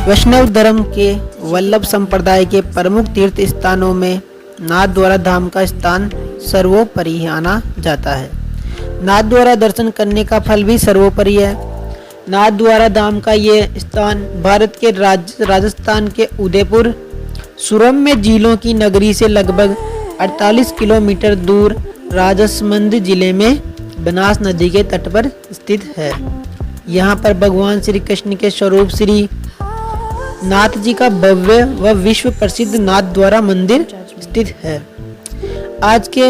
वैष्णव धर्म के वल्लभ संप्रदाय के प्रमुख तीर्थ स्थानों में नाथद्वारा धाम का स्थान सर्वोपरि आना जाता है। नाथद्वारा दर्शन करने का फल भी सर्वोपरि है। नाथद्वारा धाम का ये स्थान भारत के राजस्थान के उदयपुर सुरम्य झीलों की नगरी से लगभग 48 किलोमीटर दूर राजसमंद जिले में बनास नदी के तट पर स्थित है। यहाँ पर भगवान श्री कृष्ण के स्वरूप श्री नाथ जी का भव्य व विश्व प्रसिद्ध नाथद्वारा मंदिर स्थित है। आज के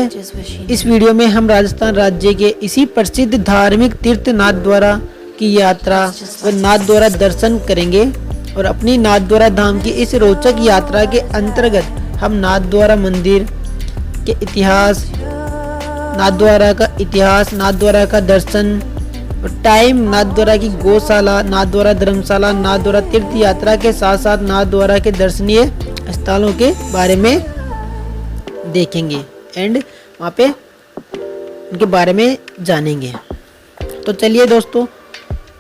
इस वीडियो में हम राजस्थान राज्य के इसी प्रसिद्ध धार्मिक तीर्थ नाथद्वारा की यात्रा व नाथद्वारा दर्शन करेंगे और अपनी नाथद्वारा धाम की इस रोचक यात्रा के अंतर्गत हम नाथद्वारा मंदिर के इतिहास, नाथद्वारा का दर्शन और टाइम, नाथद्वारा की गौशाला, नाथद्वारा धर्मशाला, नाथद्वारा तीर्थ यात्रा के साथ साथ नाथद्वारा के दर्शनीय स्थलों के बारे में देखेंगे एंड वहाँ पे उनके बारे में जानेंगे। तो चलिए दोस्तों,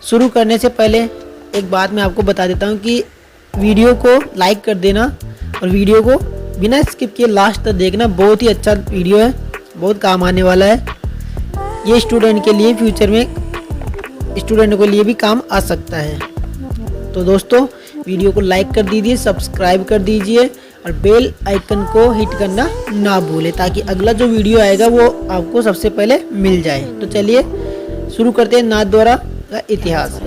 शुरू करने से पहले एक बात मैं आपको बता देता हूँ कि वीडियो को लाइक कर देना और वीडियो को बिना स्किप किए लास्ट तक देखना। बहुत ही अच्छा वीडियो है, बहुत काम आने वाला है। ये स्टूडेंट के लिए, फ्यूचर में स्टूडेंट के लिए भी काम आ सकता है। तो दोस्तों, वीडियो को लाइक कर दीजिए, सब्सक्राइब कर दीजिए और बेल आइकन को हिट करना ना भूलें ताकि अगला जो वीडियो आएगा वो आपको सबसे पहले मिल जाए। तो चलिए शुरू करते हैं नाथद्वारा का इतिहास।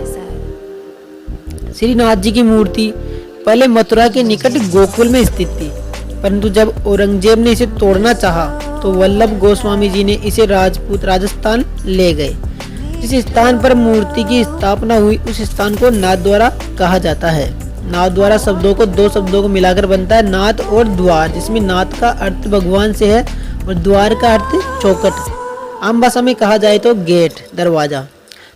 श्री नाथ जी की मूर्ति पहले मथुरा के निकट गोकुल में स्थित थी, परंतु जब औरंगजेब ने इसे तोड़ना चाहा तो वल्लभ गोस्वामी जी ने इसे राजस्थान ले गए। जिस स्थान पर मूर्ति की स्थापना हुई उस स्थान को नाथद्वारा कहा जाता है। नाथद्वारा दो शब्दों को मिलाकर बनता है नाथ और द्वार, जिसमें नाथ का अर्थ भगवान से है और द्वार का अर्थ चौखट। आम भाषा में कहा जाए तो गेट, दरवाजा।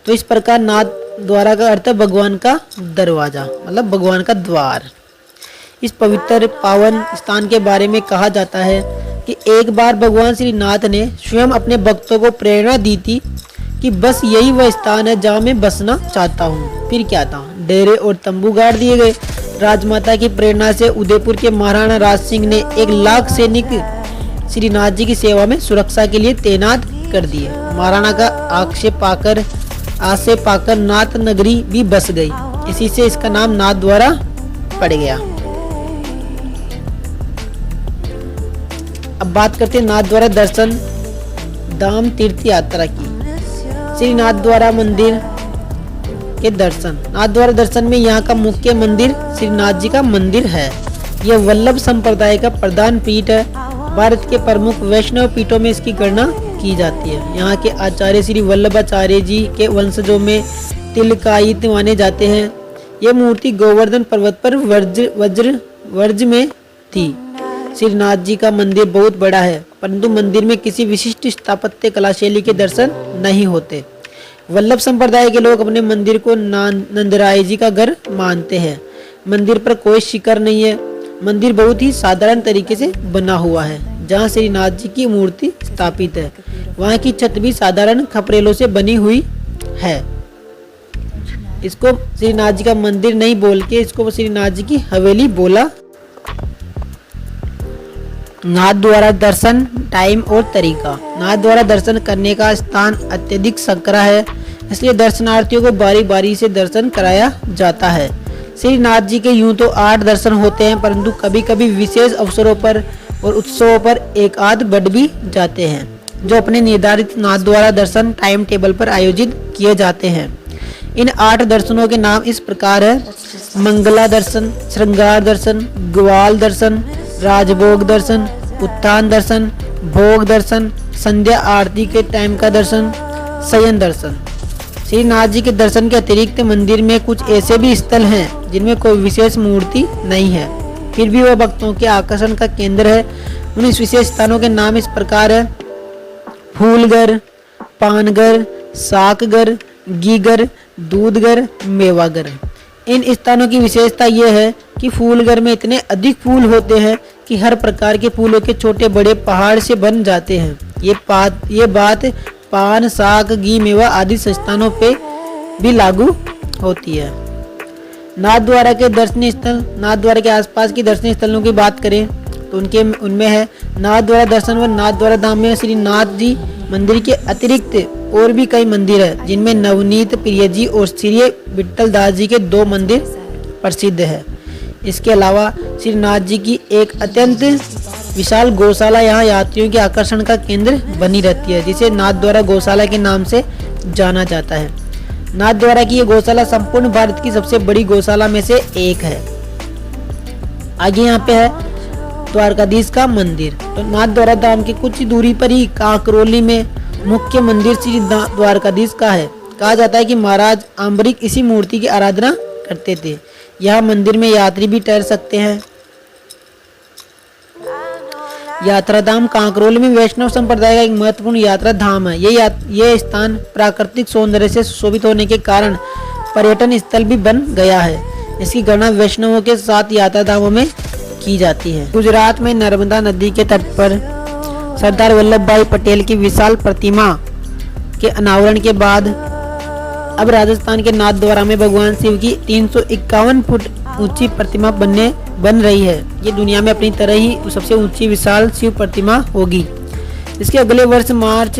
तो इस प्रकार नाथद्वारा का अर्थ भगवान का दरवाजा, मतलब भगवान का द्वार। इस पवित्र पावन स्थान के बारे में कहा जाता है कि एक बार भगवान श्री नाथ ने स्वयं अपने भक्तों को प्रेरणा दी थी कि बस यही वह स्थान है जहाँ मैं बसना चाहता हूँ। फिर क्या था, डेरे और तंबू गाड़ दिए गए। राजमाता की प्रेरणा से उदयपुर के महाराणा राज सिंह ने 1 लाख सैनिक श्री नाथ जी की सेवा में सुरक्षा के लिए तैनात कर दिए। महाराणा का आशे पाकर नाथ नगरी भी बस गई। इसी से इसका नाम नाथद्वारा पड़ गया। अब बात करते हैं नाथद्वारा दर्शन धाम तीर्थ यात्रा की। श्री नाथद्वारा मंदिर के दर्शन। नाथद्वारा दर्शन में यहाँ का मुख्य मंदिर श्री नाथ जी का मंदिर है। यह वल्लभ संप्रदाय का प्रधान पीठ है। भारत के प्रमुख वैष्णव पीठों में इसकी गणना की जाती है। यहाँ के आचार्य श्री वल्लभाचार्य जी के वंशजों में तिलकायित माने जाते हैं। यह मूर्ति गोवर्धन पर्वत पर वर्ज में थी। श्री नाथ जी का मंदिर बहुत बड़ा है, परंतु मंदिर में किसी विशिष्ट स्थापत्य कला शैली के दर्शन नहीं होते। वल्लभ संप्रदाय के लोग अपने मंदिर को नंदराय जी का घर मानते हैं। मंदिर पर कोई शिखर नहीं है। मंदिर बहुत ही साधारण तरीके से बना हुआ है। जहाँ श्री नाथ जी की मूर्ति स्थापित है वहाँ की छत भी साधारण खपरेलों से बनी हुई है। इसको श्री नाथ जी का मंदिर नहीं बोल के इसको श्री नाथ जी की हवेली बोला। नाथद्वारा दर्शन टाइम और तरीका। नाथद्वारा दर्शन करने का स्थान अत्यधिक संकरा है, इसलिए दर्शनार्थियों को बारी बारी से दर्शन कराया जाता है। श्री नाथ जी के यूं तो 8 दर्शन होते हैं, परंतु कभी कभी विशेष अवसरों पर और उत्सवों पर एक आध बढ़ भी जाते हैं, जो अपने निर्धारित नाथद्वारा दर्शन टाइम टेबल पर आयोजित किए जाते हैं। इन 8 दर्शनों के नाम इस प्रकार है: मंगला दर्शन, श्रृंगार दर्शन, ग्वाल दर्शन, राजभोग दर्शन, उत्थान दर्शन, भोग दर्शन, संध्या आरती के टाइम का दर्शन, शयन दर्शन। श्री नाथ जी के दर्शन के अतिरिक्त मंदिर में कुछ ऐसे भी स्थल हैं जिनमें कोई विशेष मूर्ति नहीं है, फिर भी वह भक्तों के आकर्षण का केंद्र है। उन इस विशेष स्थानों के नाम इस प्रकार है: फूलघर, पानघर, साकघर, घीघर, दूधघर, मेवाघर। इन स्थानों की विशेषता यह है कि फूलघर में इतने अधिक फूल होते हैं कि हर प्रकार के फूलों के छोटे बड़े पहाड़ से बन जाते हैं। ये बात पान, साग, घी, मेवा आदि स्थानों पे भी लागू होती है। नाथद्वारा के दर्शनीय स्थल, नाथद्वारा के आसपास की दर्शनीय स्थलों की बात करें तो उनमें है नाथद्वारा दर्शन व नाथद्वारा धाम में श्री नाथ जी मंदिर के अतिरिक्त और भी कई मंदिर है, जिनमें नवनीत प्रिय जी और श्री विट्ठल दास जी के 2 मंदिर प्रसिद्ध है। इसके अलावा श्री नाथ जी की एक अत्यंत विशाल गौशाला यहाँ यात्रियों के आकर्षण का केंद्र बनी रहती है, जिसे नाथद्वारा गौशाला के नाम से जाना जाता है। नाथद्वारा की ये गौशाला संपूर्ण भारत की सबसे बड़ी गौशाला में से एक है। आगे यहाँ पे है द्वारकाधीश का मंदिर। तो नाथद्वारा धाम की कुछ दूरी पर ही कांकरोली में मुख्य मंदिर श्री द्वारकाधीश का है। कहा जाता है कि महाराज अम्बरीक इसी मूर्ति की आराधना करते थे। यह मंदिर में यात्री भी ठहर सकते हैं। यात्रा धाम कांकरोली में वैष्णव संप्रदाय का एक महत्वपूर्ण यात्रा धाम है। ये स्थान प्राकृतिक सौंदर्य से सुशोभित होने के कारण पर्यटन स्थल भी बन गया है। इसकी गणना वैष्णवों के साथ यात्रा धामों में की जाती है। गुजरात में नर्मदा नदी के तट पर सरदार वल्लभ भाई पटेल की विशाल प्रतिमा के अनावरण के बाद अब राजस्थान के नाथद्वारा में भगवान शिव की 351 फुट ऊंची प्रतिमा बन रही है। ये दुनिया में अपनी तरह ही सबसे ऊंची विशाल शिव प्रतिमा होगी। इसके अगले वर्ष मार्च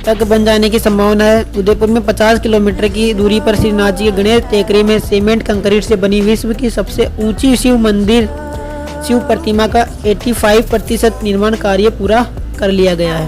तक बन जाने की संभावना है। उदयपुर में 50 किलोमीटर की दूरी पर श्रीनाथ जी के गणेश टेकरी में सीमेंट कंक्रीट से बनी विश्व की सबसे ऊंची शिव प्रतिमा का 85% निर्माण कार्य पूरा कर लिया गया है।